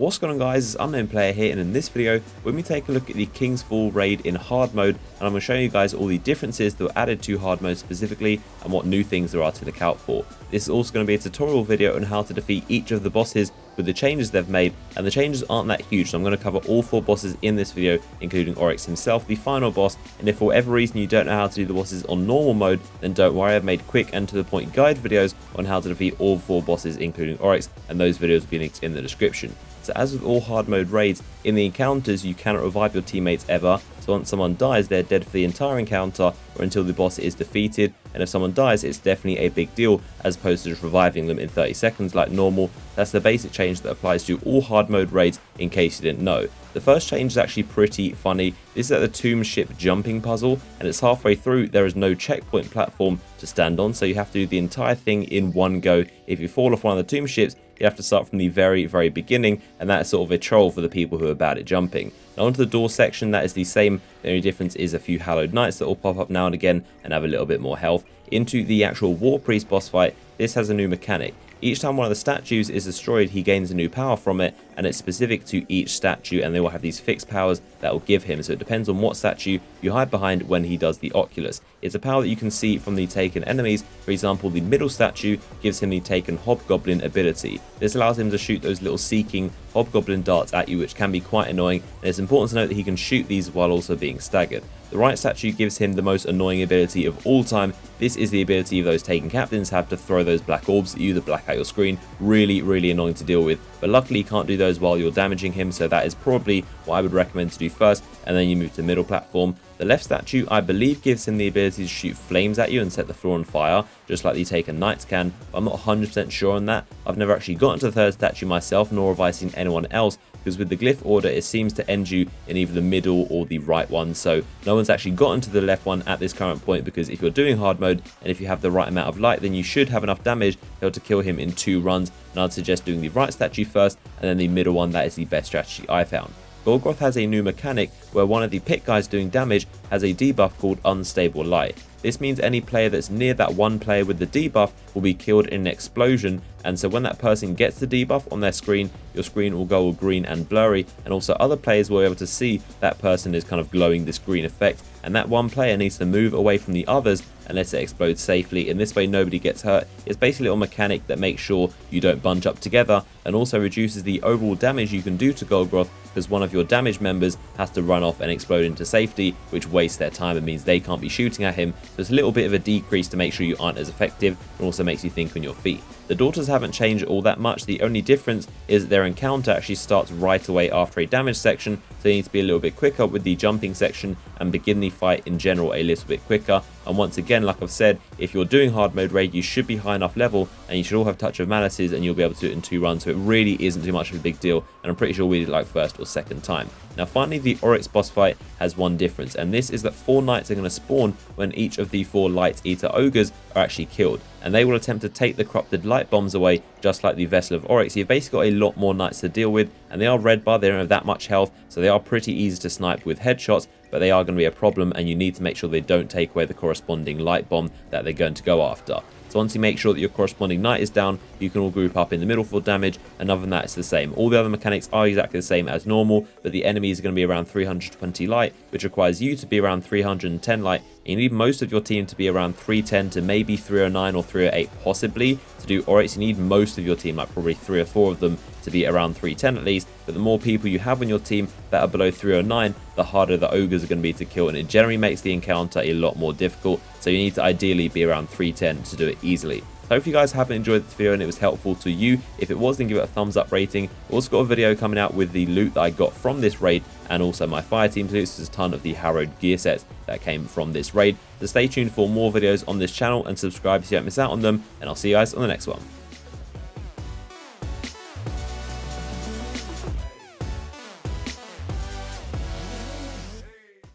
What's going on guys, it's Unknown Player here, and in this video we're going to take a look at the King's Fall raid in hard mode, and I'm going to show you guys all the differences that were added to hard mode specifically and what new things there are to look out for. This is also going to be a tutorial video on how to defeat each of the bosses with the changes they've made, and the changes aren't that huge, so I'm going to cover all 4 bosses in this video, including Oryx himself, the final boss. And if for whatever reason you don't know how to do the bosses on normal mode, then don't worry, I've made quick and to the point guide videos on how to defeat all 4 bosses including Oryx, and those videos will be linked in the description. So as with all hard mode raids, in the encounters you cannot revive your teammates ever, so once someone dies they're dead for the entire encounter or until the boss is defeated, and if someone dies it's definitely a big deal as opposed to just reviving them in 30 seconds like normal. That's the basic change that applies to all hard mode raids, in case you didn't know. The first change is actually pretty funny. This is at the tomb ship jumping puzzle, and it's halfway through. There is no checkpoint platform to stand on, so you have to do the entire thing in one go. If you fall off one of the tomb ships, you have to start from the very beginning, and that's sort of a troll for the people who are bad at jumping. Now onto the door section, that is the same. The only difference is a few hallowed knights that will pop up now and again and have a little bit more health. Into the actual war priest boss fight, this has a new mechanic. Each time one of the statues is destroyed, he gains a new power from it, and it's specific to each statue, and they will have these fixed powers that will give him, so it depends on what statue you hide behind when he does the Oculus. It's a power that you can see from the taken enemies. For example, the middle statue gives him the taken hobgoblin ability. This allows him to shoot those little seeking hobgoblin darts at you, which can be quite annoying, and it's important to note that he can shoot these while also being staggered. The right statue gives him the most annoying ability of all time. This is the ability of those taken captains have to throw those black orbs at you that black out your screen. Really annoying to deal with, but luckily you can't do those while you're damaging him, so that is probably what I would recommend to do first, and then you move to the middle platform. The left statue, I believe, gives him the ability to shoot flames at you and set the floor on fire, just like the taken knights can, but I'm not 100% sure on that. I've never actually gotten to the third statue myself, nor have I seen anyone else, because with the glyph order it seems to end you in either the middle or the right one, so no one's actually gotten to the left one at this current point, because if you're doing hard mode and if you have the right amount of light, then you should have enough damage to be able to kill him in 2 runs, and I'd suggest doing the right statue first and then the middle one. That is the best strategy I found. Golgoth has a new mechanic where one of the pit guys doing damage has a debuff called Unstable Light. This means any player that's near that one player with the debuff will be killed in an explosion, and so when that person gets the debuff on their screen, your screen will go all green and blurry, and also other players will be able to see that person is kind of glowing this green effect, and that one player needs to move away from the others and let it explode safely. In this way nobody gets hurt. It's basically a little mechanic that makes sure you don't bunch up together, and also reduces the overall damage you can do to Golgoth, because one of your damage members has to run off and explode into safety, which wastes their time and means they can't be shooting at him. So it's a little bit of a decrease to make sure you aren't as effective, and also makes you think on your feet. The daughters haven't changed all that much. The only difference is that their encounter actually starts right away after a damage section, so you need to be a little bit quicker with the jumping section and begin the fight in general a little bit quicker. And once again, like I've said, if you're doing hard mode raid, you should be high enough level, and you should all have Touch of Malices, and you'll be able to do it in 2 runs, so it really isn't too much of a big deal, and I'm pretty sure we did it like first or second time. Now finally, the Oryx boss fight has one difference, and this is that 4 knights are going to spawn when each of the 4 light eater ogres are actually killed, and they will attempt to take the corrupted light bombs away, just like the Vessel of Oryx. You've basically got a lot more knights to deal with, and they are red bar, they don't have that much health, so they are pretty easy to snipe with headshots, but they are going to be a problem, and you need to make sure they don't take away the corresponding light bomb that they're going to go after. So once you make sure that your corresponding knight is down, you can all group up in the middle for damage, and other than that it's the same. All the other mechanics are exactly the same as normal, but the enemies are going to be around 320 light, which requires you to be around 310 light. You need most of your team to be around 310 to maybe 309 or 308 possibly. To do Oryx, you need most of your team, like probably 3 or 4 of them, to be around 310 at least, but the more people you have on your team that are below 309, the harder the ogres are going to be to kill, and it generally makes the encounter a lot more difficult, so you need to ideally be around 310 to do it easily. So hope you guys have enjoyed this video and it was helpful to you. If it was, then give it a thumbs up rating. I've also got a video coming out with the loot that I got from this raid, and also my fire team loot. There's a ton of the harrowed gear sets that came from this raid, so stay tuned for more videos on this channel and subscribe so you don't miss out on them, and I'll see you guys on the next one.